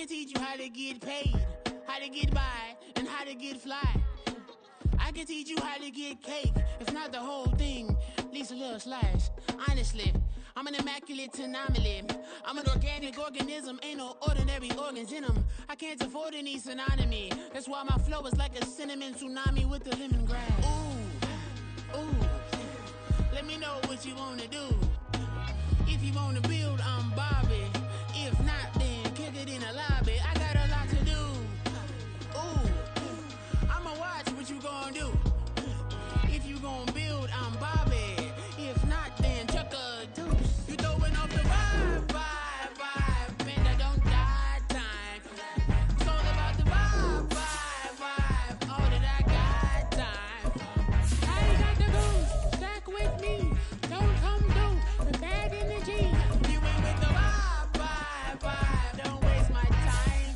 can teach you how to get paid, how to get by, and how to get fly. I can teach you how to get cake, if not the whole thing, at least a little slice. Honestly, I'm an immaculate anomaly. I'm an organic organism, ain't no ordinary organs in them. I can't afford any synonymy. That's why my flow is like a cinnamon tsunami with the lemongrass. Ooh, ooh, let me know what you wanna do. If you wanna build, I'm Bobby. If not, then kick it in the lobby. I got a lot to do. Ooh, I'ma watch what you gonna do. If you gonna build, I'm Bobby. If not, then chuck a deuce. You throwing off the vibe, vibe, vibe. Man, I don't die time. It's all about the vibe, vibe, vibe. All that I got time. I ain't got the goose. Stack with me. Don't come through the bad energy. You ain't with the vibe, vibe, vibe. Don't waste my time.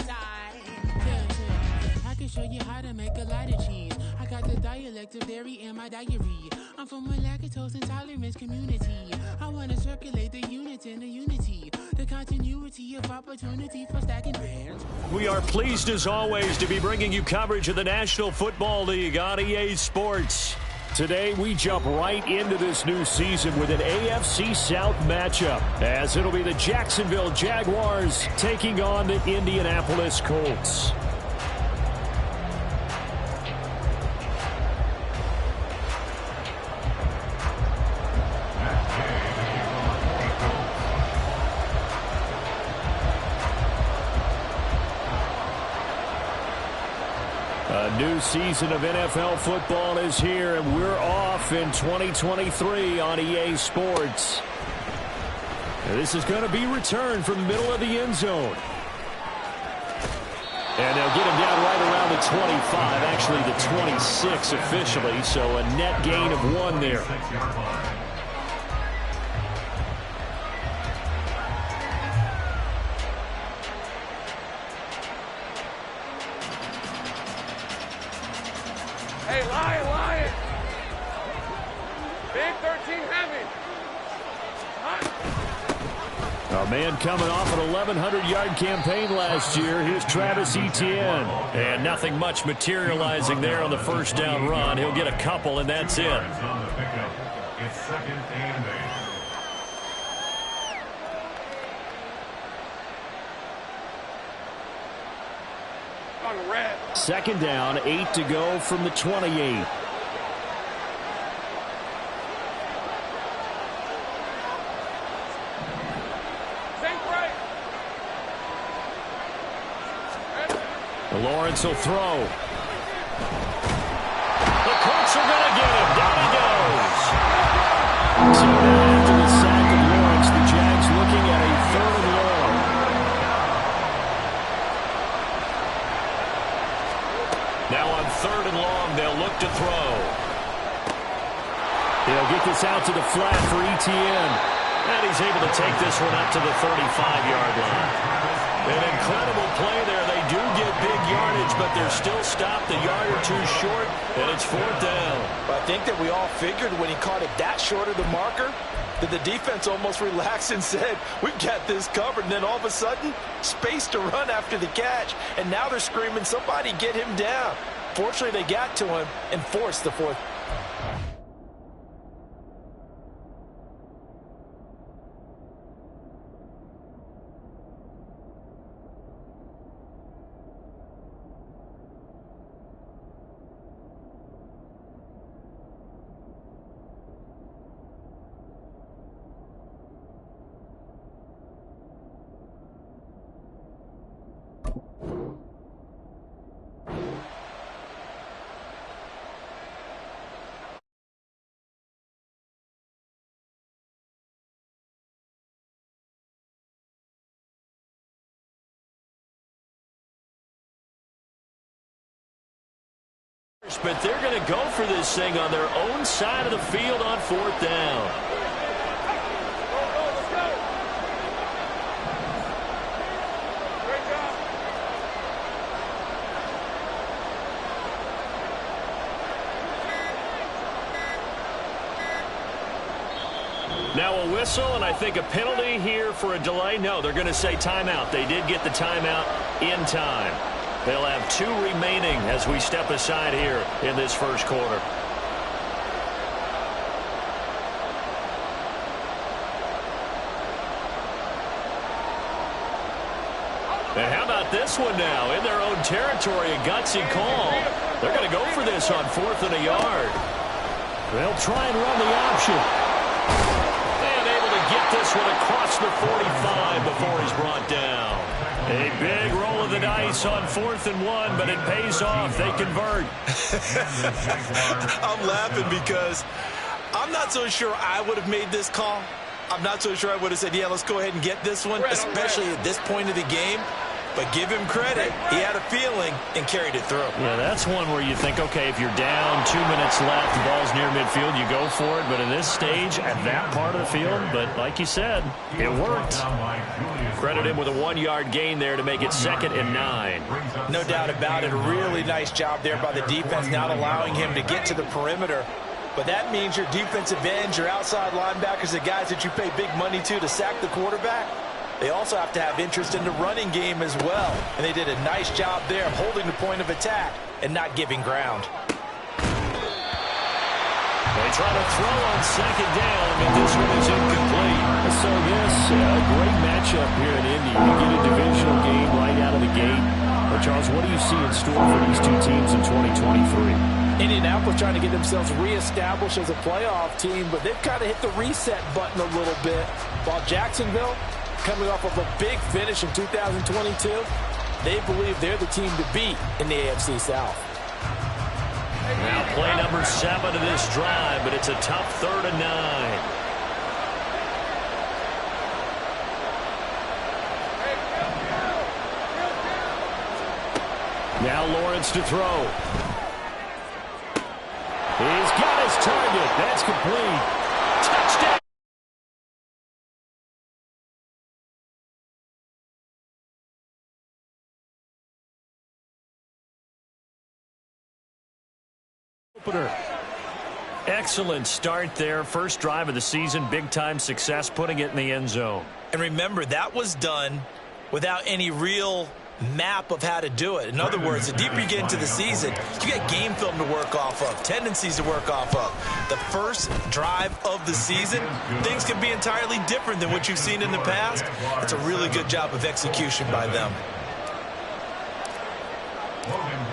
Yeah. I can show you how to make a lot of cheese. I got the dialect of dairy in my diary. I'm from a lactose intolerance community. I wanna circulate the units and the unity, the continuity of opportunity for stacking bands. We are pleased as always to be bringing you coverage of the National Football League on EA Sports. Today we jump right into this new season with an AFC South matchup, as it'll be the Jacksonville Jaguars taking on the Indianapolis Colts. A new season of NFL football is here, and we're off in 2023 on EA Sports. Now, this is going to be returned from the middle of the end zone. And they'll get him down right around the 25, actually the 26 officially, so a net gain of 1 there. Hey, Lion! Big 13 heavy. A man coming off an 1,100-yard campaign last year. Here's Travis Etienne. And nothing much materializing there on the first down run. He'll get a couple, and that's it. It's second and 8. On red. Second down, 8 to go from the 28. Lawrence will throw. The Colts are going to get him. Down he goes. So now after the sack of Lawrence, the Jags looking at a 3rd and long. Now on 3rd and long, they'll look to throw. He'll get this out to the flat for Etienne. And he's able to take this one up to the 35-yard line. An incredible play there. They do get big yardage, but they're still stopped a yard or 2 short, and it's 4th down. I think that we all figured when he caught it that short of the marker that the defense almost relaxed and said, we've got this covered. And then all of a sudden, space to run after the catch, and now they're screaming, somebody get him down. Fortunately, they got to him and forced the 4th. But they're going to go for this thing on their own side of the field on 4th down. Let's go. Great job. Now a whistle, and I think a penalty here for a delay. No, they're going to say timeout. They did get the timeout in time. They'll have 2 remaining as we step aside here in this first quarter. And how about this one now? In their own territory, a gutsy call. They're going to go for this on 4th and a yard. They'll try and run the option. And able to get this one across the 45 before he's brought down. A big roll of the dice on 4th and 1, but it pays off. They convert. I'm laughing because I'm not so sure I would have made this call. I'm not so sure I would have said, yeah, let's go ahead and get this one, especially at this point of the game. But give him credit. He had a feeling and carried it through. Yeah, that's one where you think, okay, if you're down, 2 minutes left, the ball's near midfield, you go for it. But in this stage, at that part of the field, but like you said, it worked. Credit him with a 1-yard gain there to make it 2nd and 9. No doubt about it. A really nice job there by the defense, not allowing him to get to the perimeter. But that means your defensive ends, your outside linebackers, the guys that you pay big money to sack the quarterback, they also have to have interest in the running game as well. And they did a nice job there of holding the point of attack and not giving ground. They try to throw on 2nd down, but this one is incomplete. So this, a great matchup here in Indy. You get a divisional game right out of the gate. But Charles, what do you see in store for these 2 teams in 2023? Indianapolis trying to get themselves reestablished as a playoff team, but they've kind of hit the reset button a little bit. While Jacksonville, coming off of a big finish in 2022, they believe they're the team to beat in the AFC South. Now play number 7 of this drive, but it's a tough 3rd and 9. Now Lawrence to throw. He's got his target. That's complete. Touchdown. Excellent start there. First drive of the season. Big-time success, putting it in the end zone. And remember, that was done without any real map of how to do it. In other words, the deeper you get into the season, you get game film to work off of, tendencies to work off of. The first drive of the season, things can be entirely different than what you've seen in the past. It's a really good job of execution by them.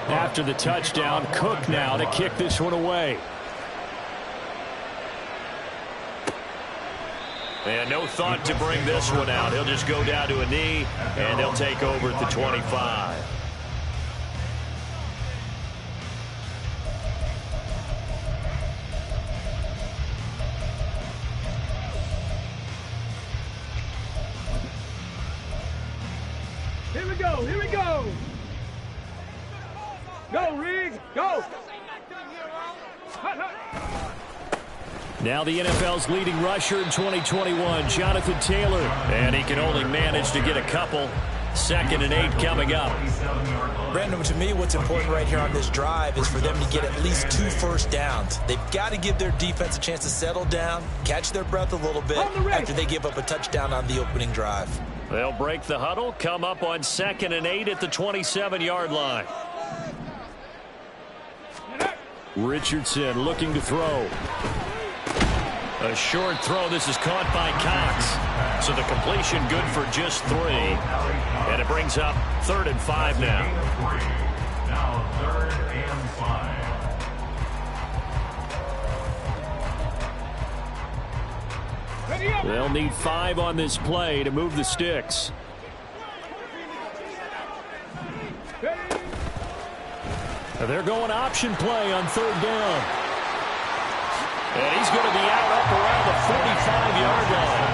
After the touchdown, Cook now to kick this one away. And no thought to bring this one out. He'll just go down to a knee, and he'll take over at the 25. Here we go. Here we go. Go, Riggs. Go. Now the NFL's leading rusher in 2021, Jonathan Taylor. And he can only manage to get a couple. 2nd and 8 coming up. Brandon, to me, what's important right here on this drive is for them to get at least 2 first downs. They've got to give their defense a chance to settle down, catch their breath a little bit after they give up a touchdown on the opening drive. They'll break the huddle, come up on 2nd and 8 at the 27-yard line. Richardson looking to throw. A short throw. This is caught by Cox. So the completion good for just 3. And it brings up 3rd and 5 now. Now 3rd and 5. They'll need 5 on this play to move the sticks. They're going option play on 3rd down. And he's going to be out up around the 45-yard line.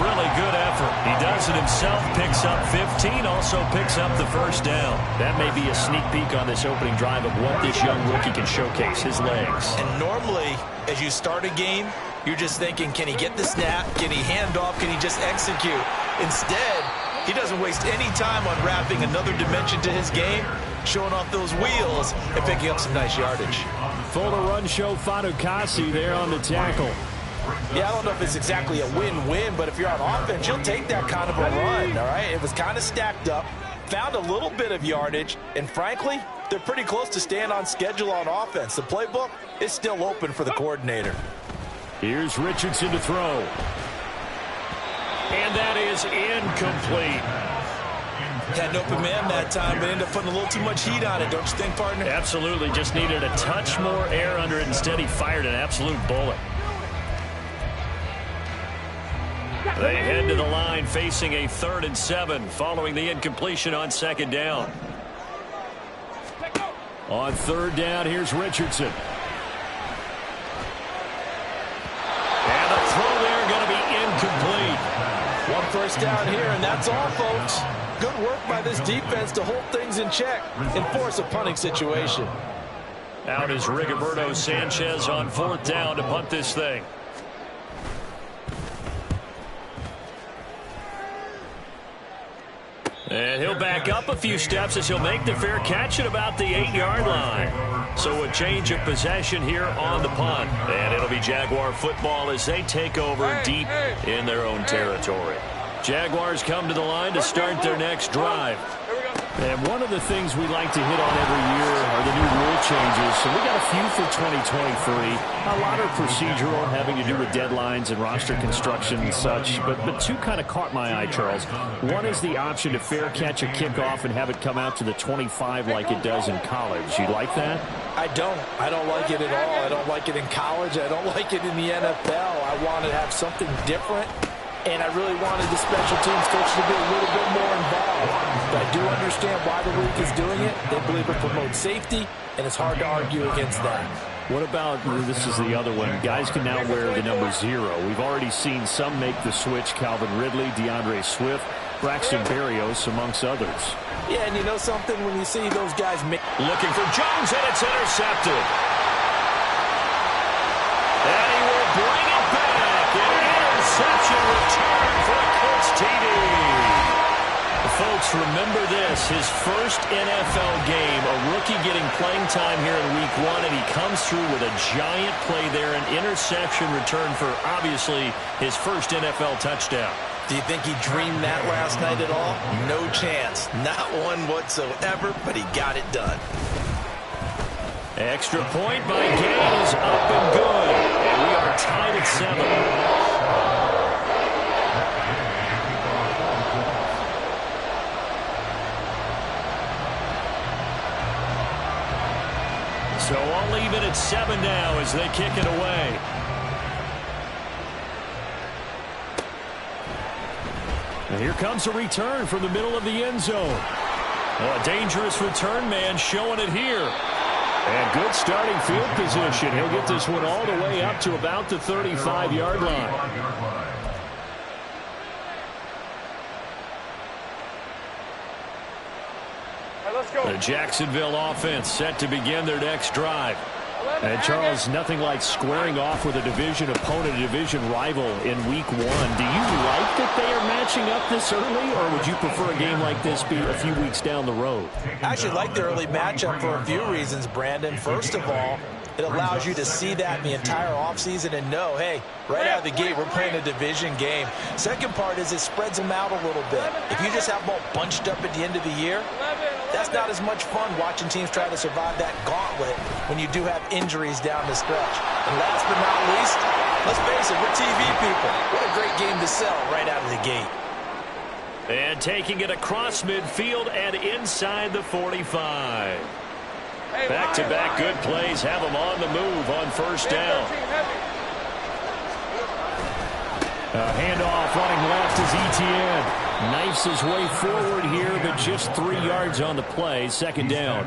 Really good effort. He does it himself, picks up 15, also picks up the first down. That may be a sneak peek on this opening drive of what this young rookie can showcase, his legs. And normally, as you start a game, you're just thinking, can he get the snap? Can he hand off? Can he just execute? Instead, he doesn't waste any time unwrapping another dimension to his game, showing off those wheels and picking up some nice yardage. Fuller run show Fatukasi there on the tackle. Yeah, I don't know if it's exactly a win-win, but if you're on offense, you'll take that kind of a run, all right? It was kind of stacked up, found a little bit of yardage, and frankly, they're pretty close to staying on schedule on offense. The playbook is still open for the coordinator. Here's Richardson to throw. And that is incomplete. Had an open man that time, but ended up putting a little too much heat on it, don't you think, partner? Absolutely. Just needed a touch more air under it. Instead, he fired an absolute bullet. They head to the line facing a 3rd and 7 following the incompletion on 2nd down. On 3rd down, here's Richardson. And the throw there going to be incomplete. 1 first down here, and that's all, folks. Good work by this defense to hold things in check and force a punting situation. Out is Rigoberto Sanchez on 4th down to punt this thing. And he'll back up a few steps as he'll make the fair catch at about the 8-yard line. So a change of possession here on the punt. And it'll be Jaguar football as they take over deep in their own territory. Jaguars come to the line to start their next drive. And one of the things we like to hit on every year are the new rule changes. So we got a few for 2023. A lot are procedural, having to do with deadlines and roster construction and such. But two kind of caught my eye, Charles. One is the option to fair catch a kickoff and have it come out to the 25 like it does in college. You like that? I don't. I don't like it at all. I don't like it in college. I don't like it in the NFL. I want to have something different. And I really wanted the special teams coach to be a little bit more involved. But I do understand why the league is doing it. They believe it promotes safety, and it's hard to argue against that. What about, this is the other one, guys can now wear the number 0. We've already seen some make the switch, Calvin Ridley, DeAndre Swift, Braxton Berrios, amongst others. Yeah, and you know something? When you see those guys make... Looking for Jones, and it's intercepted. And he will bring it back. Interception return for a Colts TD. Folks, remember this, his first NFL game, a rookie getting playing time here in week 1, and he comes through with a giant play there, an interception return for, obviously, his first NFL touchdown. Do you think he dreamed that last night at all? No chance. Not one whatsoever, but he got it done. Extra point by Gay is up and good, and we are tied at 7. So I'll leave it at 7 now as they kick it away. And here comes a return from the middle of the end zone. Oh, a dangerous return man showing it here. And good starting field position. He'll get this one all the way up to about the 35-yard line. The Jacksonville offense set to begin their next drive. And Charles, nothing like squaring off with a division opponent, a division rival in week 1. Do you like that they are matching up this early, or would you prefer a game like this be a few weeks down the road? I actually like the early matchup for a few reasons, Brandon. First of all, it allows you to see that in the entire offseason and know, hey, right out of the gate, we're playing a division game. Second part is it spreads them out a little bit. If you just have them all bunched up at the end of the year, that's not as much fun watching teams try to survive that gauntlet when you do have injuries down the stretch. And last but not least, let's face it, we're TV people. What a great game to sell right out of the gate. And taking it across midfield and inside the 45. Back-to-back good plays have them on the move on first down. Handoff running left is Etienne. Knifes his way forward here, but just 3 yards on the play. Second down.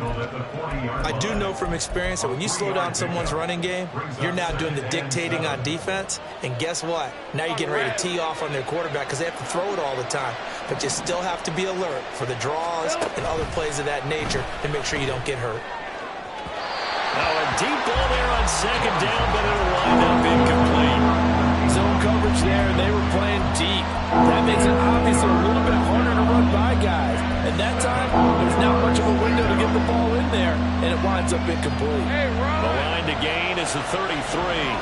I do know from experience that when you slow down someone's running game, you're now doing the dictating on defense. And guess what? Now you're getting ready to tee off on their quarterback because they have to throw it all the time. But you still have to be alert for the draws and other plays of that nature and make sure you don't get hurt. Now a deep ball there on second down, but it'll wind up incomplete. Zone coverage there, and they were playing deep. That makes it obviously a little bit harder to run by guys. At that time, there's not much of a window to get the ball in there, and it winds up incomplete. The line to gain is the 33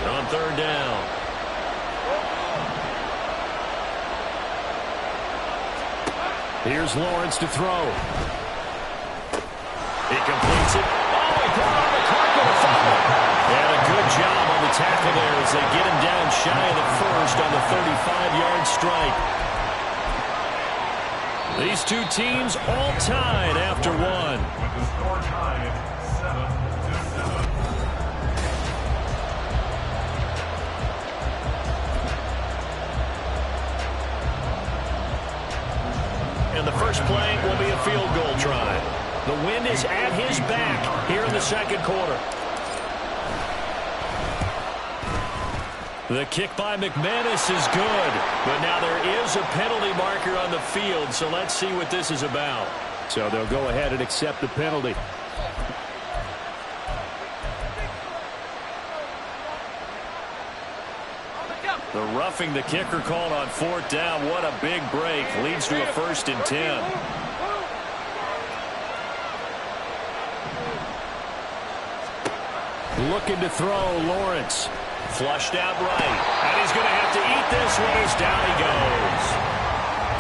on third down. Here's Lawrence to throw. He completes it. Oh, he put on the carpet a fumble. And a good job on the tackle there as they get him down shy of the first on the 35-yard strike. These two teams all tied after one. With the score tied 7-7. And the first play will be a field goal try. The wind is at his back here in the second quarter. The kick by McManus is good, but now there is a penalty marker on the field, so let's see what this is about. So they'll go ahead and accept the penalty. The roughing the kicker called on 4th down. What a big break. Leads to a 1st and 10. Looking to throw, Lawrence. Flushed out right. And he's going to have to eat this one as down he goes.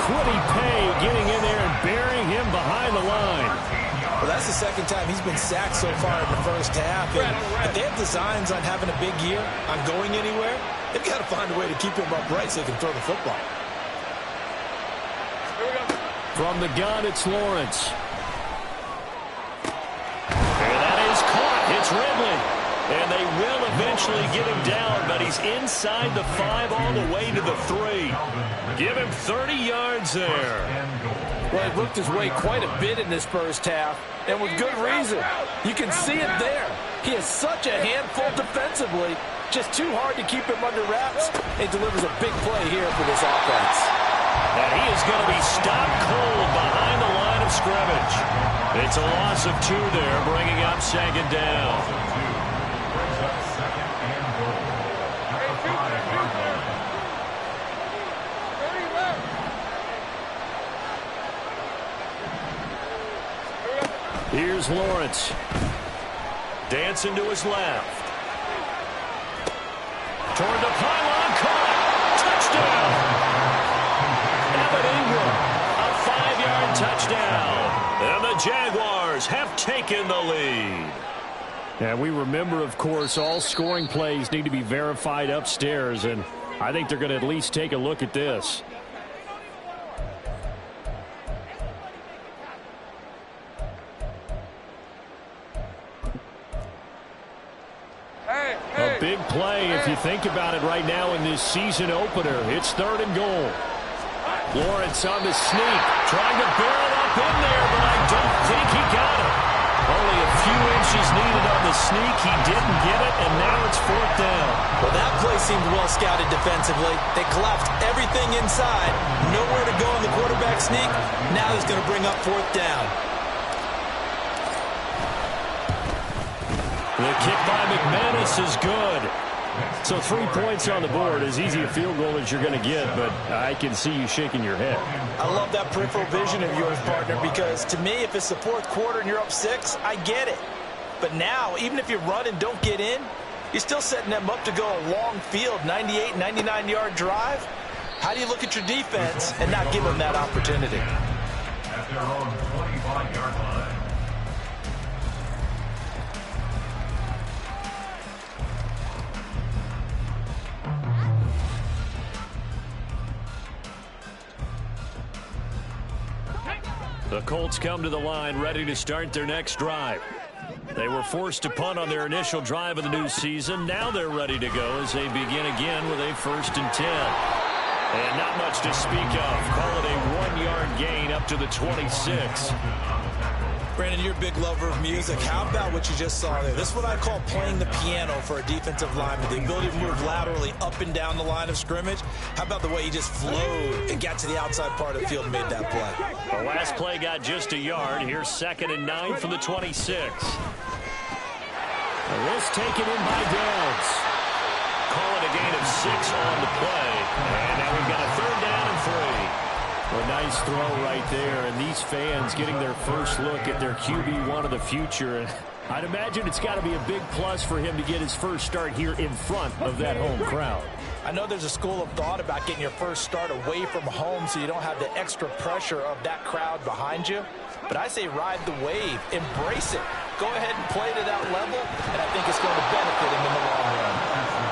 Kwity Paye getting in there and burying him behind the line. Well, that's the second time he's been sacked so far in the first half. And if they have designs on having a big year, on going anywhere, they've got to find a way to keep him upright so he can throw the football. From the gun, it's Lawrence. And that is caught. It's Ridley. And they will eventually get him down, but he's inside the 5 all the way to the 3. Give him 30 yards there. Well, he worked his way quite a bit in this first half, and with good reason. You can see it there. He is such a handful defensively. Just too hard to keep him under wraps. He delivers a big play here for this offense. And he is going to be stopped cold behind the line of scrimmage. It's a loss of 2 there, bringing up 2nd down. Here's Lawrence. Dancing to his left. Toward the pylon, caught. Touchdown. Evan Ingram, a 5-yard touchdown. And the Jaguars have taken the lead. And we remember, of course, all scoring plays need to be verified upstairs, and I think they're going to at least take a look at this. A big play if you think about it right now in this season opener. It's 3rd and goal. Lawrence on the sneak, trying to barrel up in there, but I don't think he got it. Only a few inches needed on the sneak. He didn't get it, and now it's 4th down. Well, that play seemed well scouted defensively. They collapsed everything inside. Nowhere to go in the quarterback sneak. Now he's going to bring up 4th down. The kick by McManus is good. So 3 points on the board, as easy a field goal as you're going to get, but I can see you shaking your head. I love that peripheral vision of yours, partner, because to me, if it's the 4th quarter and you're up 6, I get it. But now, even if you run and don't get in, you're still setting them up to go a long field, 98, 99-yard drive. How do you look at your defense and not give them that opportunity? At their own 25-yard line. The Colts come to the line ready to start their next drive. They were forced to punt on their initial drive of the new season. Now they're ready to go as they begin again with a 1st and 10. And not much to speak of. Call it a 1-yard gain up to the 26. Brandon, you're a big lover of music. How about what you just saw there? This is what I call playing the piano for a defensive lineman. The ability to move laterally up and down the line of scrimmage. How about the way he just flowed and got to the outside part of the field and made that play? The last play got just a yard. Here's 2nd and 9 from the 26. This taken in by Downs. Call it a gain of 6 on the play. And now we've got a 3rd down and 3. A nice throw right there, and these fans getting their first look at their QB1 of the future. I'd imagine it's got to be a big plus for him to get his first start here in front of that home crowd. I know there's a school of thought about getting your first start away from home so you don't have the extra pressure of that crowd behind you. But I say ride the wave, embrace it. Go ahead and play to that level, and I think it's going to benefit him in the long run.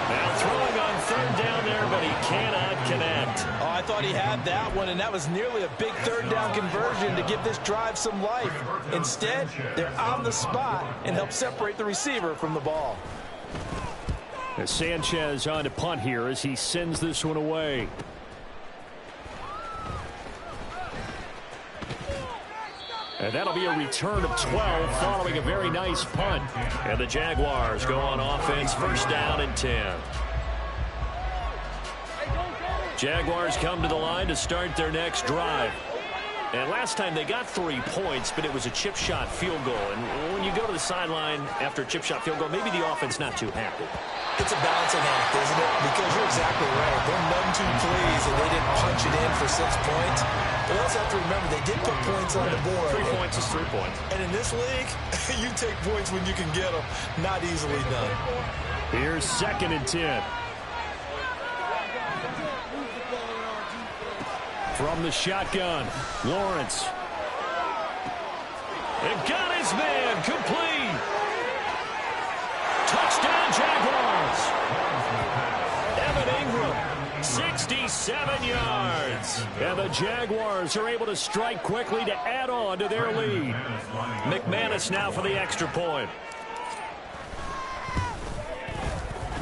Now throwing on third down there, but he cannot connect. Oh, I thought he had that one, and that was nearly a big third down conversion to give this drive some life. Instead, they're on the spot and help separate the receiver from the ball. As Sanchez on to punt here as he sends this one away. And that'll be a return of 12 following a very nice punt. And the Jaguars go on offense, first down and 10. Jaguars come to the line to start their next drive. And last time they got 3 points, but it was a chip shot field goal. And when you go to the sideline after a chip shot field goal, maybe the offense not too happy. It's a balancing act, isn't it? Because you're exactly right. They're none too pleased, and they didn't punch it in for 6 points. But we also have to remember they did put points on the board. 3 points is 3 points. And in this league, you take points when you can get them. Not easily done. Here's second and 10. From the shotgun, Lawrence. And got his man complete. Touchdown, Jaguars. Evan Ingram, 67 yards. And the Jaguars are able to strike quickly to add on to their lead. McManus now for the extra point.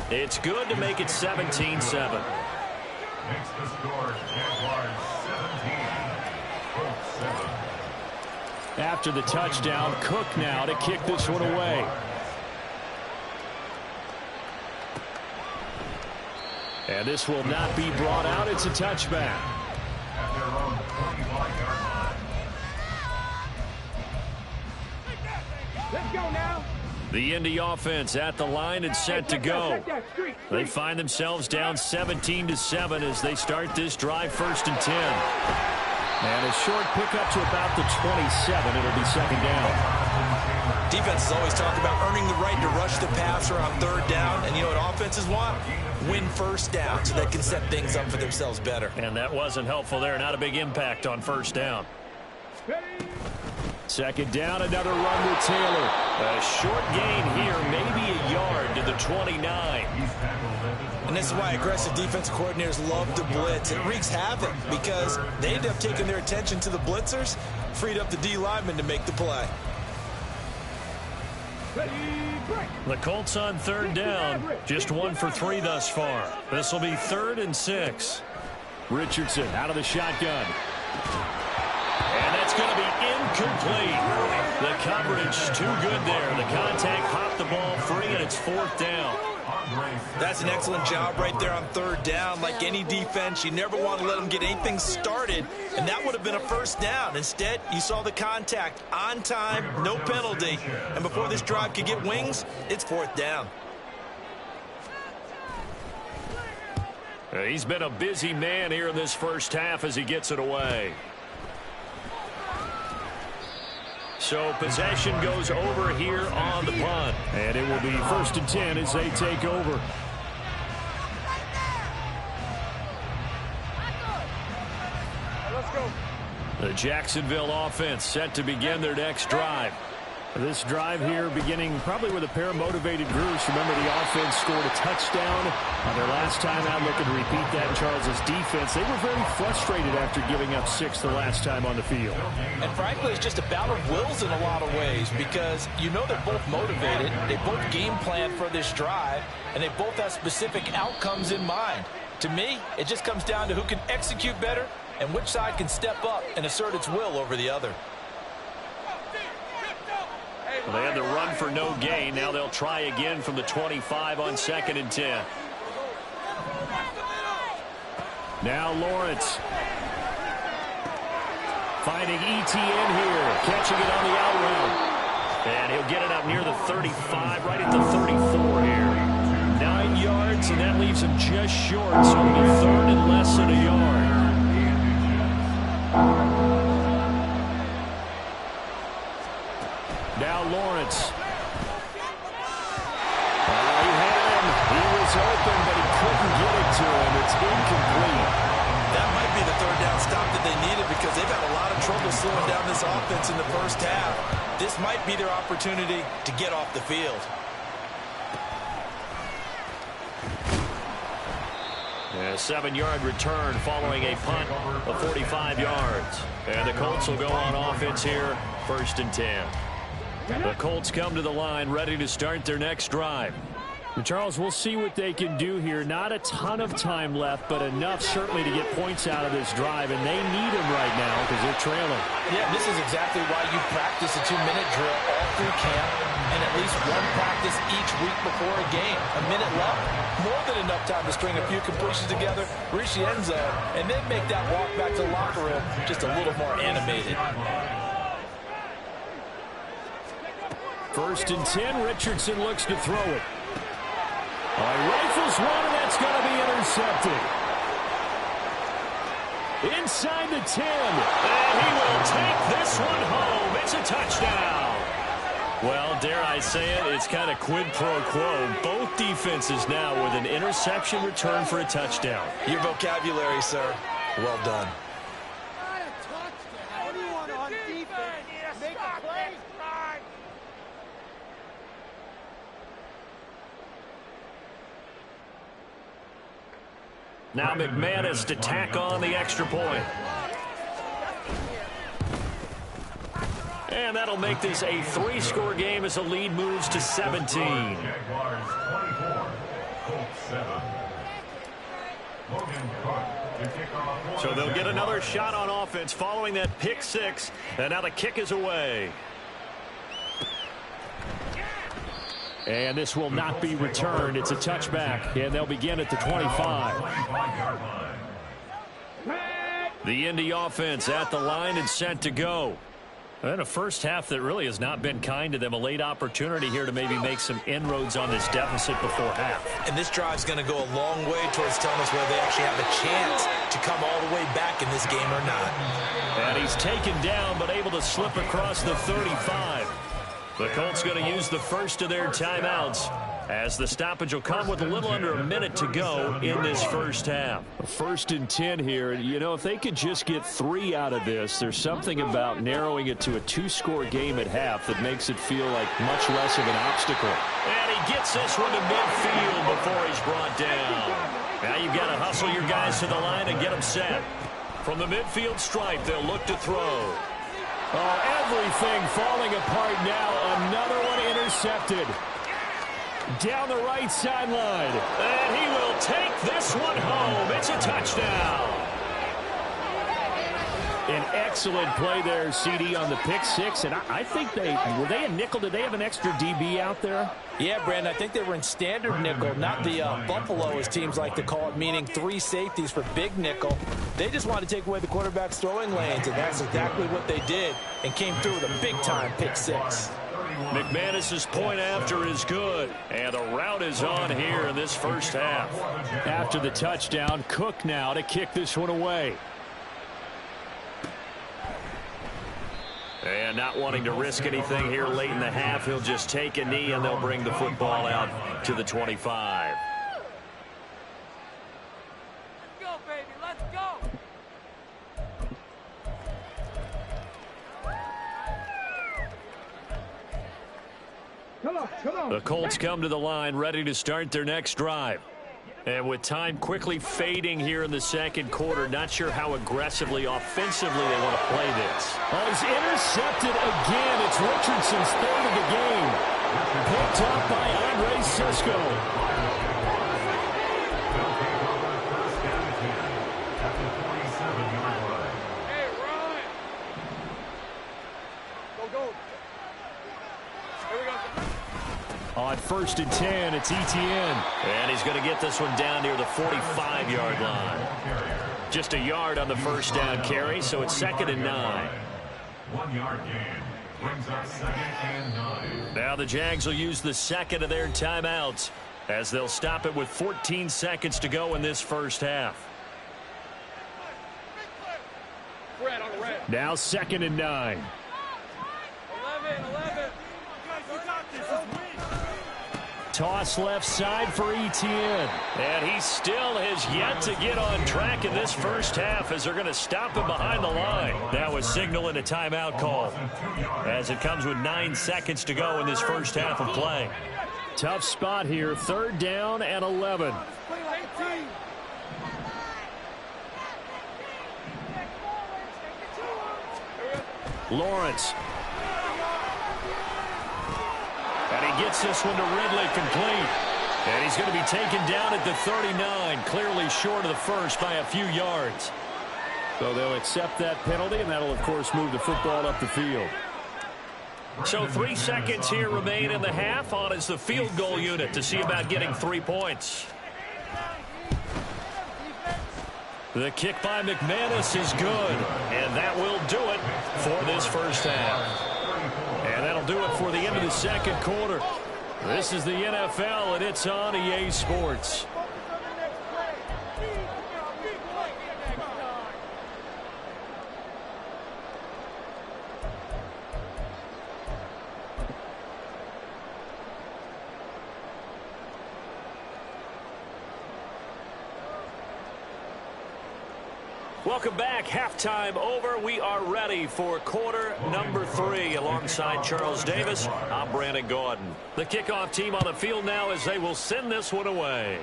It's good to make it 17-7. Makes the score Jaguars 17, Colts 7. After the touchdown, Cook now to kick this one away. And this will not be brought out. It's a touchback. At their own 25-yard line. Let's go now. The Indy offense at the line and set to go. They find themselves down 17-7 as they start this drive, first and 10. And a short pickup to about the 27. It'll be second down. Defenses always talk about earning the right to rush the passer on third down. And you know what offenses want? Win first down so they can set things up for themselves better. And that wasn't helpful there. Not a big impact on first down. Second down, another run with Taylor. A short gain here, maybe a yard to the 29. And this is why aggressive defensive coordinators love to blitz. It wreaks havoc because they end up taking their attention to the blitzers, freed up the D lineman to make the play. The Colts on third down, just 1 for 3 thus far. This will be 3rd and 6. Richardson out of the shotgun. And that's going to be incomplete. The coverage too good there. The contact popped the ball free, and it's 4th down. That's an excellent job right there on third down. Like any defense, you never want to let them get anything started, and that would have been a first down. Instead, you saw the contact on time, no penalty, and before this drive could get wings, it's 4th down. He's been a busy man here in this first half as he gets it away. So possession goes over here on the punt. And it will be 1st and 10 as they take over. Let's go. The Jacksonville offense set to begin their next drive. This drive here beginning probably with a pair of motivated groups. Remember, the offense scored a touchdown on their last time out, looking to repeat that. Charles's defense, they were very frustrated after giving up 6 the last time on the field. And frankly, it's just a battle of wills in a lot of ways because you know they're both motivated, they both game plan for this drive, and they both have specific outcomes in mind. To me, it just comes down to who can execute better and which side can step up and assert its will over the other. Well, they had the run for no gain. Now they'll try again from the 25 on 2nd and 10. Now Lawrence. Finding ETN here. Catching it on the out route. And he'll get it up near the 35, right at the 34 here. 9 yards, and that leaves him just short. So it'll be 3rd and less than a yard. Now Lawrence. open, but he couldn't get it to him. It's incomplete. That might be the third down stop that they needed because they've had a lot of trouble slowing down this offense in the first half. This might be their opportunity to get off the field. A 7-yard return following a punt of 45 yards. And the Colts will go on offense here, 1st and 10. The Colts come to the line ready to start their next drive. Charles, we'll see what they can do here. Not a ton of time left, but enough certainly to get points out of this drive, and they need them right now because they're trailing. Yeah, this is exactly why you practice a 2-minute drill all through camp and at least one practice each week before a game. A minute left, more than enough time to string a few completions together, reach the end zone, and then make that walk back to the locker room just a little more animated. 1st and 10, Richardson looks to throw it. Rifles one, and that's going to be intercepted. Inside the 10, and he will take this one home. It's a touchdown. Well, dare I say it, it's kind of quid pro quo. Both defenses now with an interception return for a touchdown. Your vocabulary, sir. Well done. What do you want on defense? Make a play. Now McManus to tack on the extra point. And that'll make this a 3-score game as the lead moves to 17. Jaguars 24, Colts 7. Logan Cook to kick off. So they'll get another shot on offense following that pick 6. And now the kick is away. And this will not be returned. It's a touchback, and they'll begin at the 25. The Indy offense at the line and set to go. And a first half that really has not been kind to them. A late opportunity here to maybe make some inroads on this deficit before half. And this drive's going to go a long way towards telling us whether they actually have a chance to come all the way back in this game or not. And he's taken down, but able to slip across the 35. The Colts going to use the first of their timeouts as the stoppage will come with a little under a minute to go in this first half. 1st and 10 here. You know, if they could just get 3 out of this, there's something about narrowing it to a 2-score game at half that makes it feel like much less of an obstacle. And he gets this one to midfield before he's brought down. Now you've got to hustle your guys to the line and get them set. From the midfield stripe, they'll look to throw. Oh, everything falling apart now. Another one intercepted. Down the right sideline. And he will take this one home. It's a touchdown. An excellent play there, CD, on the pick 6. And I think were they in nickel? Did they have an extra DB out there? Yeah, Brandon, I think they were in standard nickel, not the Buffalo, as teams like to call it, meaning 3 safeties for big nickel. They just wanted to take away the quarterback's throwing lanes, and that's exactly what they did, and came through with a big-time pick 6. McManus's point after is good, and the route is on here in this first half. After the touchdown, Cook now to kick this one away. And not wanting to risk anything here late in the half, he'll just take a knee, and they'll bring the football out to the 25. Let's go, baby. Let's go. Come on. The Colts come to the line ready to start their next drive. And with time quickly fading here in the second quarter, not sure how aggressively, offensively they want to play this. Oh, he's intercepted again. It's Richardson's 3rd of the game. Picked up by Andre Sisco. Hey, run. Go. Here we go. On 1st and 10, it's Etienne. And he's going to get this one down near the 45-yard line. Just a yard on the first down carry, so it's 2nd and 9. 1-yard gain brings up 2nd and 9. Now the Jags will use the second of their timeouts as they'll stop it with 14 seconds to go in this first half. Red on red. Now 2nd and 9. 11. toss left side for Etienne. And he still has yet to get on track in this first half as they're going to stop him behind the line. That was signaling a timeout call as it comes with 9 seconds to go in this first half of play. Tough spot here, 3rd down and 11. Lawrence. And he gets this one to Ridley complete. And he's going to be taken down at the 39, clearly short of the first by a few yards. So they'll accept that penalty, and that'll, of course, move the football up the field. So 3 seconds here remain in the half. On is the field goal unit to see about getting 3 points. The kick by McManus is good, and that will do it for this first half. And that'll do it for the end of the second quarter. This is the NFL, and it's on EA Sports. Welcome back. Halftime over. We are ready for quarter number 3. Alongside Charles Davis, I'm Brandon Gordon. The kickoff team on the field now as they will send this one away.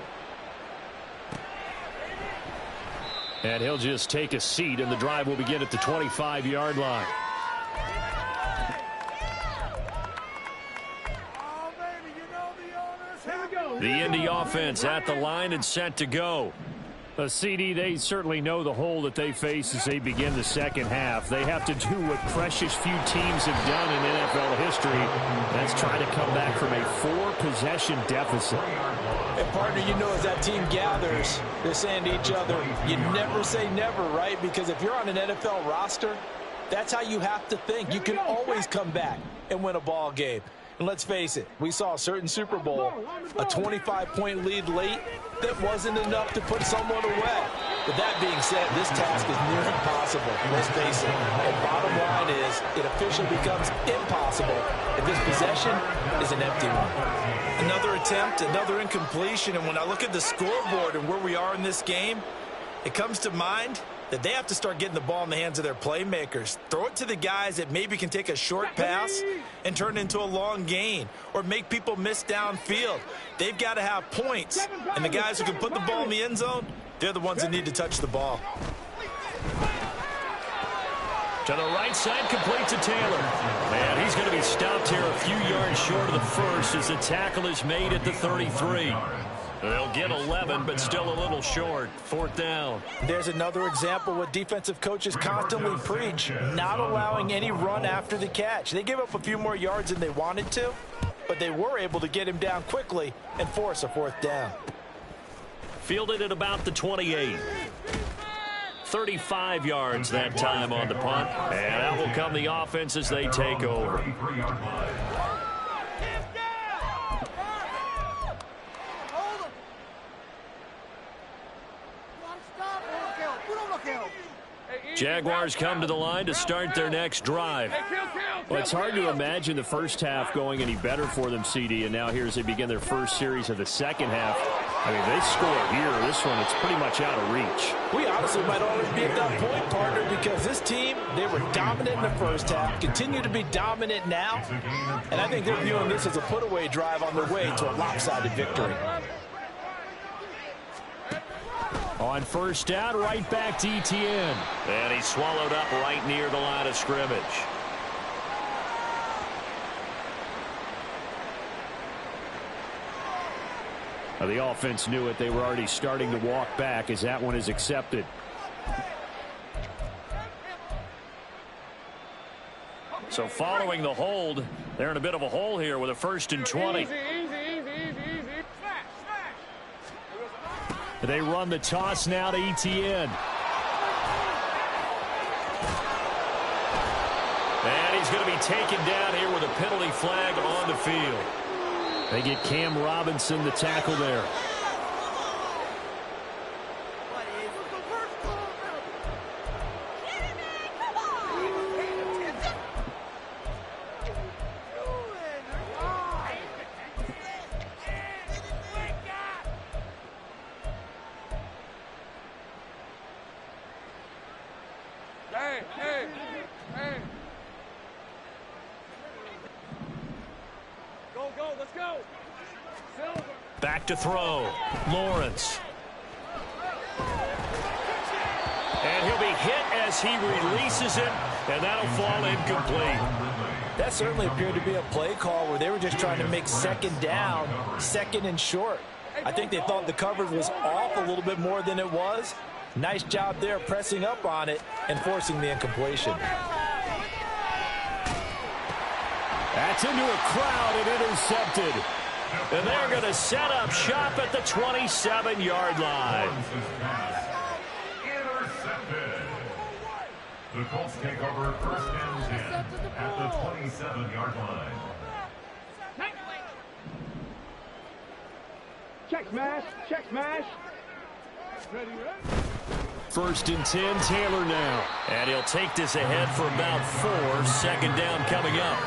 And he'll just take a seat, and the drive will begin at the 25-yard line. The Indy offense at the line and set to go. A CD, they certainly know the hole that they face as they begin the second half. They have to do what precious few teams have done in NFL history. That's try to come back from a 4-possession deficit. And partner, you know, as that team gathers, they're saying to each other, you never say never, right? Because if you're on an NFL roster, that's how you have to think. You can always come back and win a ball game. And let's face it, we saw a certain Super Bowl, a 25-point lead late that wasn't enough to put someone away. But that being said, this task is near impossible. Let's face it. And bottom line is, it officially becomes impossible if this possession is an empty one. Another attempt, another incompletion. And when I look at the scoreboard and where we are in this game, it comes to mind that they have to start getting the ball in the hands of their playmakers. Throw it to the guys that maybe can take a short pass and turn it into a long gain or make people miss downfield. They've got to have points. And the guys who can put the ball in the end zone, they're the ones that need to touch the ball. To the right side, complete to Taylor. And he's going to be stopped here a few yards short of the first as the tackle is made at the 33. They'll get 11, but still a little short. 4th down. There's another example what defensive coaches constantly preach, not allowing any run after the catch. They gave up a few more yards than they wanted to, but they were able to get him down quickly and force a 4th down. Fielded at about the 28. 35 yards that time on the punt. And out will come the offense as they take over. Jaguars come to the line to start their next drive. Well, it's hard to imagine the first half going any better for them, CD, and now here as they begin their first series of the second half. I mean, they score here. This one, it's pretty much out of reach. We honestly might always be at that point, partner, because this team, they were dominant in the first half, continue to be dominant now, and I think they're viewing this as a put-away drive on their way to a lopsided victory. On first down, right back to Etienne. And he's swallowed up right near the line of scrimmage. Now, the offense knew it. They were already starting to walk back as that one is accepted. So following the hold, they're in a bit of a hole here with a 1st and 20. They run the toss now to Etienne. And he's going to be taken down here with a penalty flag on the field. They get Cam Robinson, the tackle there. go, let's go. Silver. Back to throw. Lawrence. And he'll be hit as he releases it, and that'll fall incomplete. That certainly appeared to be a play call where they were just trying to make second down, second and short. I think they thought the coverage was off a little bit more than it was. Nice job there pressing up on it and forcing the incompletion. That's into a crowd and intercepted. And they're going to set up shop at the 27-yard line. Intercepted. The Colts take over first and 10 at the 27-yard line. Check smash, check smash. Ready, ready. First and 10, Taylor now. And he'll take this ahead for about 4. Second down coming up.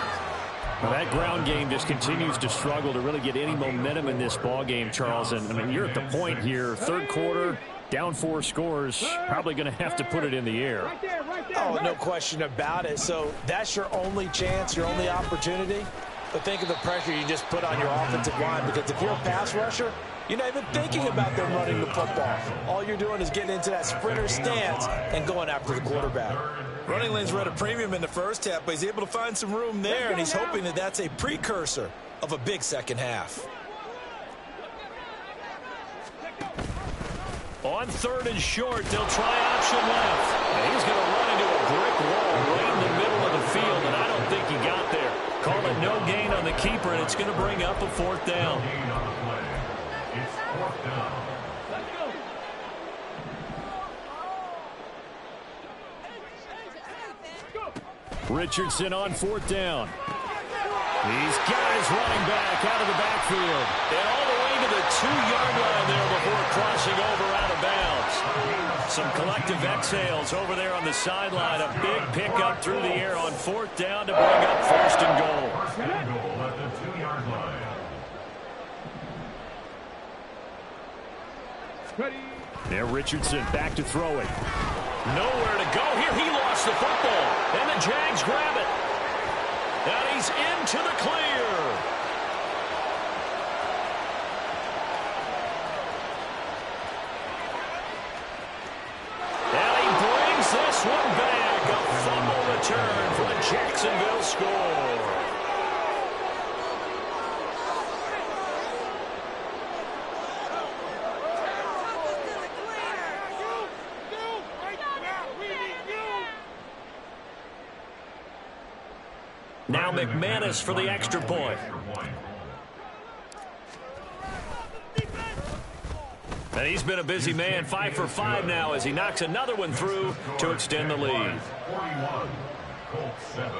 Well, that ground game just continues to struggle to really get any momentum in this ball game, Charles. And, I mean, you're at the point here, third quarter, down 4 scores, probably going to have to put it in the air. Right there, Oh, no question about it. So that's your only chance, your only opportunity. But think of the pressure you just put on your offensive line, because if you're a pass rusher, you're not even thinking about them running the football. All you're doing is getting into that sprinter stance and going after the quarterback. Running lanes were at a premium in the first half, but he's able to find some room there, and he's hoping that that's a precursor of a big second half. On third and short, they'll try option left. And he's going to run into a brick wall right in the middle of the field, and I don't think he got there. Call it no gain on the keeper, and it's going to bring up a 4th down. It's 4th down. Richardson on 4th down. He's got his running back out of the backfield. And all the way to the 2-yard line there before crossing over out of bounds. Some collective exhales over there on the sideline. A big pickup through the air on 4th down to bring up 1st and goal. 1st and goal at the 2-yard line. Ready. There, Richardson back to throw it. Nowhere to go here. He lost the football. And the Jags grab it. And he's into the clear. And he brings this one back. A fumble return for the Jacksonville score. Now McManus for the extra point. And he's been a busy man, 5 for 5 now as he knocks another one through to extend the lead. 41, Colts 7.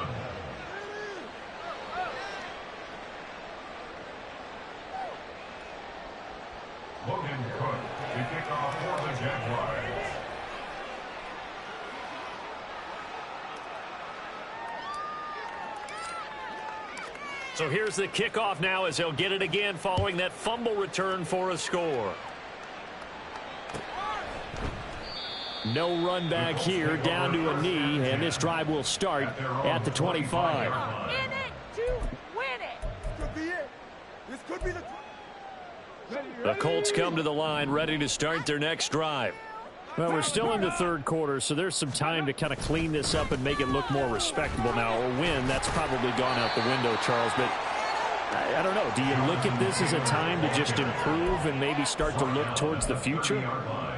Logan Cook to kick off for the Jaguars. So here's the kickoff now as they'll get it again following that fumble return for a score. No run back here, down to a knee, and this drive will start at the 25. In it to win it. Could be it. This could be the. The Colts come to the line ready to start their next drive. Well, we're still in the third quarter, so there's some time to kind of clean this up and make it look more respectable now. A win, that's probably gone out the window, Charles, but I don't know. Do you look at this as a time to just improve and maybe start to look towards the future?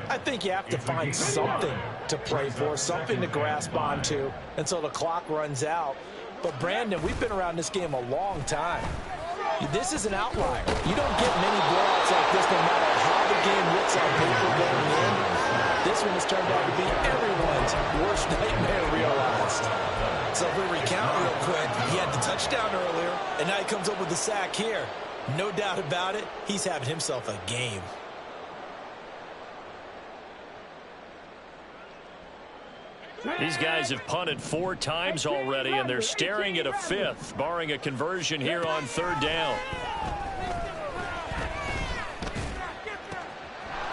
I think you have to find something to play for, something to grasp onto until the clock runs out. But, Brandon, we've been around this game a long time. This is an outlier. You don't get many blowouts like this no matter how the game looks on paper going in. This one has turned out to be everyone's worst nightmare realized. So if we recount real quick, he had the touchdown earlier, and now he comes up with the sack here. No doubt about it, he's having himself a game. These guys have punted 4 times already, and they're staring at a 5th, barring a conversion here on 3rd down.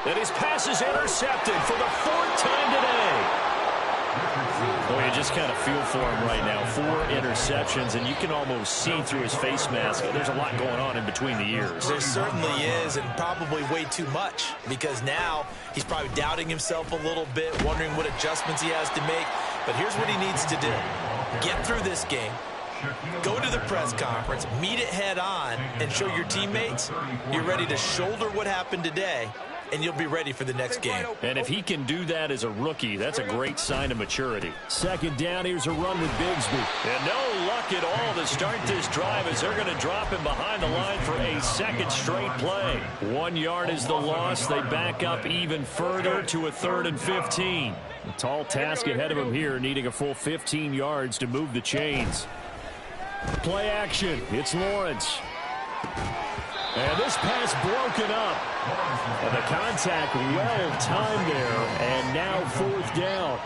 And his pass is intercepted for the 4th time today. Boy, you just kind of feel for him right now. 4 interceptions, and you can almost see through his face mask. There's a lot going on in between the ears. There certainly is, and probably way too much, because now he's probably doubting himself a little bit, wondering what adjustments he has to make. But here's what he needs to do. Get through this game, go to the press conference, meet it head on, and show your teammates you're ready to shoulder what happened today, and you'll be ready for the next game. And if he can do that as a rookie, that's a great sign of maturity. Second down, here's a run with Bigsby. And no luck at all to start this drive as they're going to drop him behind the line for a second straight play. 1 yard is the loss. They back up even further to a 3rd and 15. A tall task ahead of him here, needing a full 15 yards to move the chains. Play action. It's Lawrence. And this pass broken up. And the contact well timed there. And now 4th down.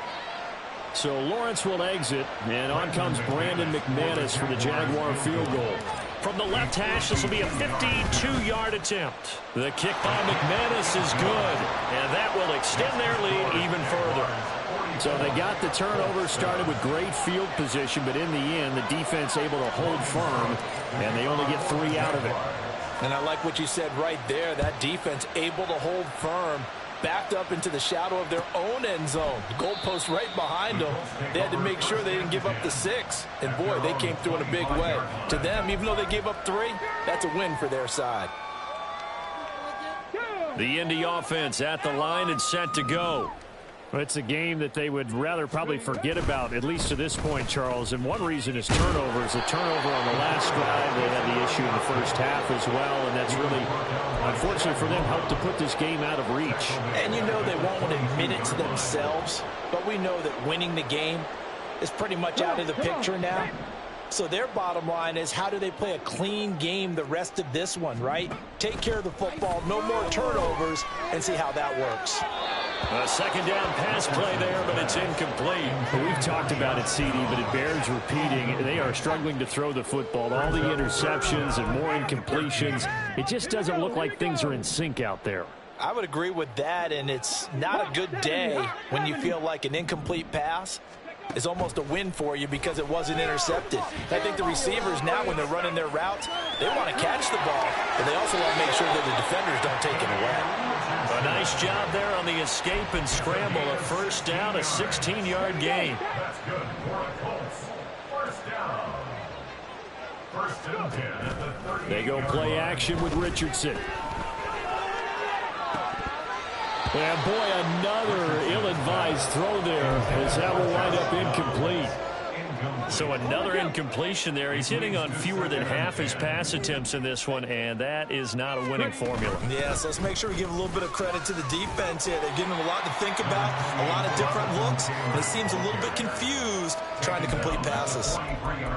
So Lawrence will exit. And on comes Brandon McManus for the Jaguar field goal. From the left hash, this will be a 52-yard attempt. The kick by McManus is good. And that will extend their lead even further. So they got the turnover started with great field position, but in the end, the defense able to hold firm, and they only get 3 out of it. And I like what you said right there. That defense able to hold firm, backed up into the shadow of their own end zone. The goalpost right behind them. They had to make sure they didn't give up the 6. And, boy, they came through in a big way. To them, even though they gave up 3, that's a win for their side. The Indy offense at the line and set to go. Well, it's a game that they would rather probably forget about, at least to this point, Charles. And one reason is turnovers. A turnover on the last drive. They had the issue in the first half as well, and that's really, unfortunately for them, helped to put this game out of reach. And you know they won't admit it to themselves, but we know that winning the game is pretty much out of the picture now. So their bottom line is, how do they play a clean game the rest of this one, right? Take care of the football, no more turnovers, and see how that works. A second down pass play there, but it's incomplete. We've talked about it, CD, but it bears repeating. They are struggling to throw the football. All the interceptions and more incompletions. It just doesn't look like things are in sync out there. I would agree with that, and it's not a good day when you feel like an incomplete pass is almost a win for you because it wasn't intercepted. I think the receivers now, when they're running their routes, they want to catch the ball, but they also want to make sure that the defenders don't take it away. A nice job there on the escape and scramble. A first down, a 16-yard gain. That's good for a Colts. First down. 1st and 10 at the 30. They go play action with Richardson. And boy, another ill-advised throw there as that will wind up incomplete. So another incompletion there. He's hitting on fewer than half his pass attempts in this one, and that is not a winning formula. Yes, let's make sure we give a little bit of credit to the defense here. They're giving them a lot to think about, a lot of different looks. They seems a little bit confused trying to complete passes.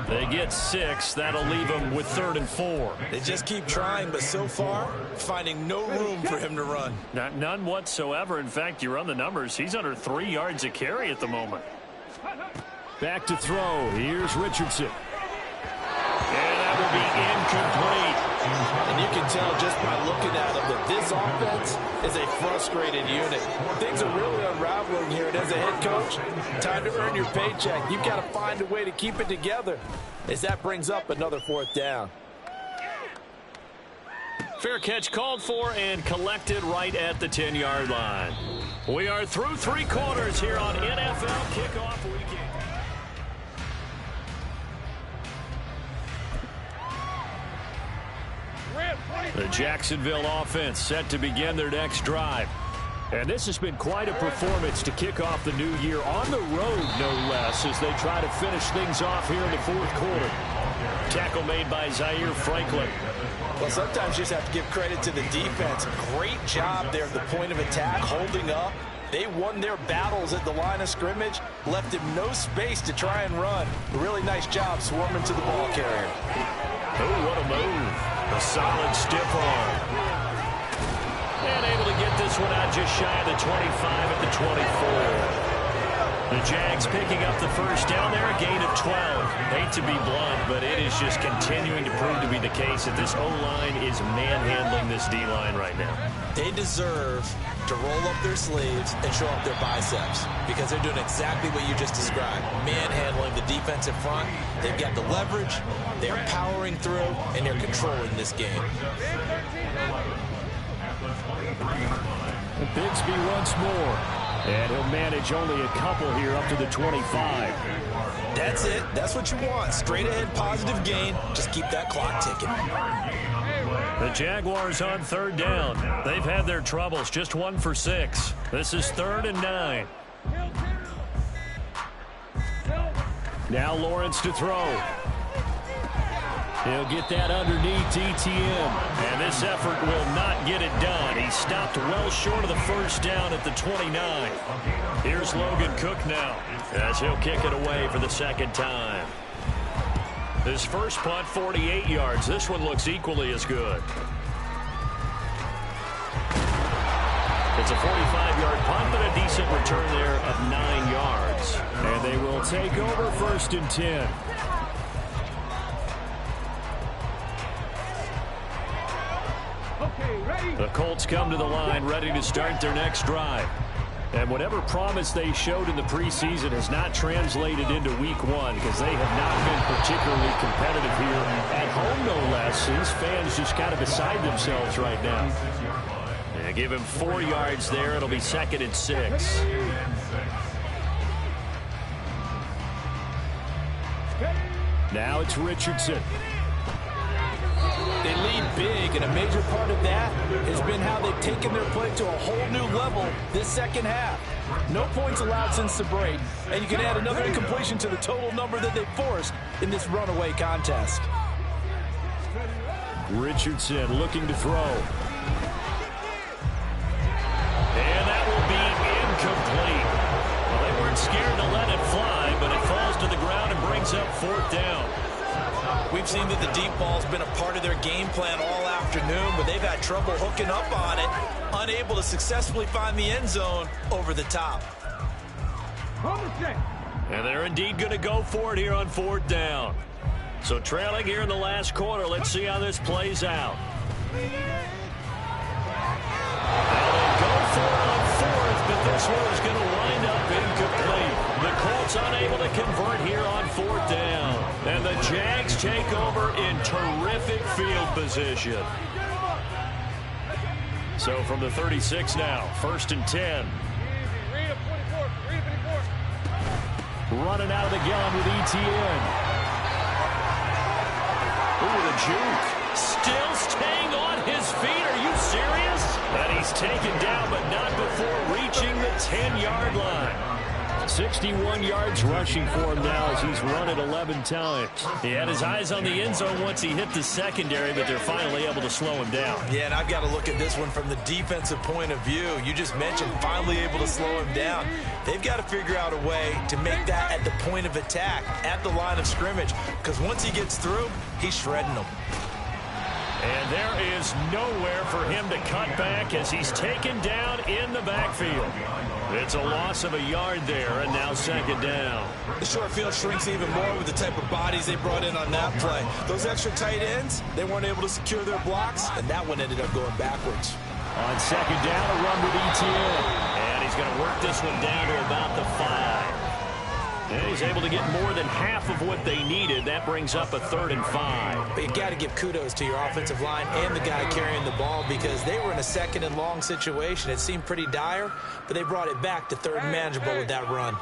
They get 6. That'll leave them with 3rd and 4. They just keep trying, but so far, finding no room for him to run. None whatsoever. In fact, you run the numbers. He's under 3 yards a carry at the moment. Back to throw. Here's Richardson. And that will be incomplete. And you can tell just by looking at them that this offense is a frustrated unit. Things are really unraveling here, and as a head coach, time to earn your paycheck. You've got to find a way to keep it together as that brings up another 4th down. Fair catch called for and collected right at the 10-yard line. We are through 3 quarters here on NFL Kickoff Weekend. The Jacksonville offense set to begin their next drive. And this has been quite a performance to kick off the new year on the road, no less, as they try to finish things off here in the 4th quarter. Tackle made by Zaire Franklin. Well, sometimes you just have to give credit to the defense. Great job there at the point of attack, holding up. They won their battles at the line of scrimmage, left him no space to try and run. A really nice job swarming to the ball carrier. Oh, what a move. A solid stiff arm. And able to get this one out just shy of the 25 at the 24. The Jags picking up the first down there, a gain of 12. Hate to be blunt, but it is just continuing to prove to be the case that this O-line is manhandling this D-line right now. They deserve to roll up their sleeves and show up their biceps because they're doing exactly what you just described. Manhandling the defensive front. They've got the leverage. They're powering through, and they're controlling this game. Bigsby once more. And he'll manage only a couple here up to the 25. That's it. That's what you want. Straight ahead, positive gain. Just keep that clock ticking. The Jaguars on 3rd down. They've had their troubles. Just 1 for 6. This is 3rd and 9. Now Lawrence to throw. He'll get that underneath ETN. And this effort will not get it done. He stopped well short of the 1st down at the 29. Here's Logan Cook now as he'll kick it away for the 2nd time. His first punt, 48 yards. This one looks equally as good. It's a 45-yard punt, but a decent return there of 9 yards. And they will take over 1st and 10. The Colts come to the line, ready to start their next drive. And whatever promise they showed in the preseason has not translated into week 1 because they have not been particularly competitive here at home, no less. These fans just kind of beside themselves right now. Yeah, give him 4 yards there. It'll be 2nd and 6. Now it's Richardson. They lead big, and a major part of that has been how they've taken their play to a whole new level this second half. No points allowed since the break, and you can add another incompletion to the total number that they forced in this runaway contest. Richardson looking to throw. And that will be incomplete. Well, they weren't scared to let it fly, but it falls to the ground and brings up 4th down. We've seen that the deep ball's been a part of their game plan all afternoon, but they've had trouble hooking up on it, unable to successfully find the end zone over the top. And they're indeed going to go for it here on 4th down. So trailing here in the last quarter, let's see how this plays out. They'll go for it on 4th, but this one is going to wind up incomplete. The Colts unable to convert here on 4th down. And the Jags take over in terrific field position. So from the 36 now, 1st and 10. Running out of the gun with ETN. Ooh, the juke. Still staying on his feet. Are you serious? And he's taken down, but not before reaching the 10-yard line. 61 yards rushing for him now as he's run it 11 times. He had his eyes on the end zone once he hit the secondary, but they're finally able to slow him down. Yeah, and I've got to look at this one from the defensive point of view. You just mentioned finally able to slow him down. They've got to figure out a way to make that at the point of attack, at the line of scrimmage, because once he gets through, he's shredding them. And there is nowhere for him to cut back as he's taken down in the backfield. It's a loss of a yard there, and now 2nd down. The short field shrinks even more with the type of bodies they brought in on that play. Those extra tight ends, they weren't able to secure their blocks, and that one ended up going backwards. On 2nd down, a run with ETN. And he's going to work this one down to about the 5. And he's able to get more than half of what they needed. That brings up a 3rd and 5. But you got to give kudos to your offensive line and the guy carrying the ball because they were in a 2nd and long situation. It seemed pretty dire, but they brought it back to 3rd and manageable with that run.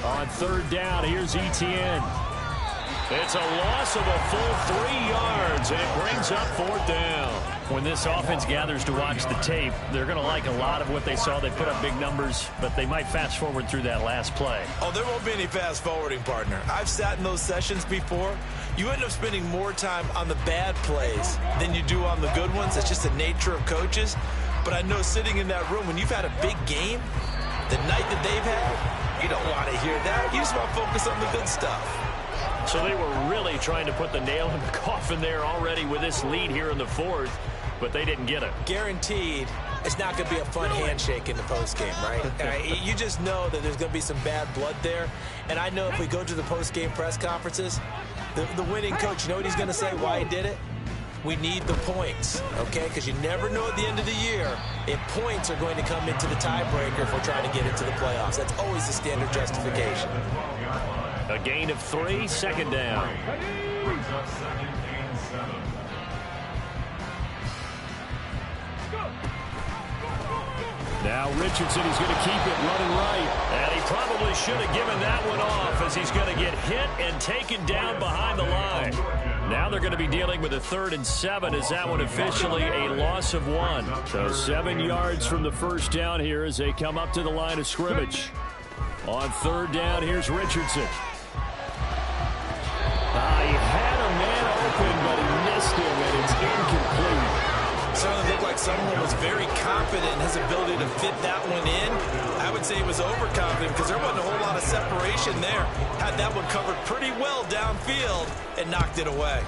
On 3rd down, here's ETN. It's a loss of a full 3 yards, and it brings up 4th down. When this offense gathers to watch the tape, they're going to like a lot of what they saw. They put up big numbers, but they might fast forward through that last play. Oh, there won't be any fast forwarding, partner. I've sat in those sessions before. You end up spending more time on the bad plays than you do on the good ones. It's just the nature of coaches. But I know sitting in that room, when you've had a big game, the night that they've had, you don't want to hear that. You just want to focus on the good stuff. So they were really trying to put the nail in the coffin there already with this lead here in the 4th, but they didn't get it. Guaranteed it's not going to be a fun handshake in the postgame, right? You just know that there's going to be some bad blood there. And I know if we go to the postgame press conferences, the winning coach, you know what he's going to say, why he did it? We need the points, okay? Because you never know at the end of the year if points are going to come into the tiebreaker if we're trying to get into the playoffs. That's always the standard justification. A gain of 3, second down. Brings up second and 7. Now Richardson is going to keep it running right. And he probably should have given that one off as he's going to get hit and taken down behind the line. Now they're going to be dealing with a 3rd and 7 as that one officially a loss of 1. So 7 yards from the first down here as they come up to the line of scrimmage. On 3rd down, here's Richardson. He had a man open, but he missed him, and it's incomplete. Certainly looked like someone was very confident in his ability to fit that one in. I would say he was overconfident because there wasn't a whole lot of separation there. Had that one covered pretty well downfield and knocked it away.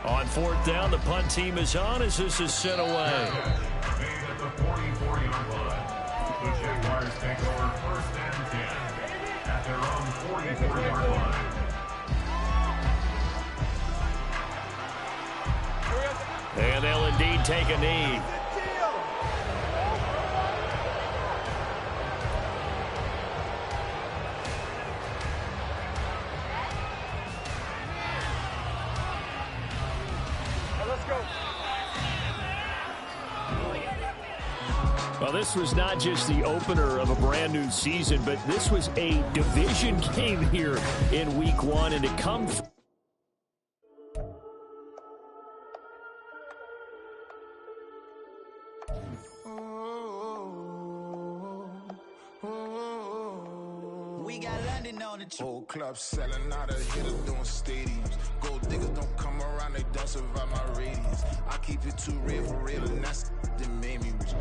On 4th down, the punt team is on as this is sent away. Made at the 44-yard line. The Jaguars take over 1st and 10 at their own 44-yard line. And they'll indeed take a knee. Let's go. Well, this was not just the opener of a brand new season, but this was a division game here in week 1, and it comes. We got London on the trip. Whole club selling out of hitters doing stadiums. Gold diggers don't come around, they don't survive my radius. I keep it too real for real, and that's that made me rich.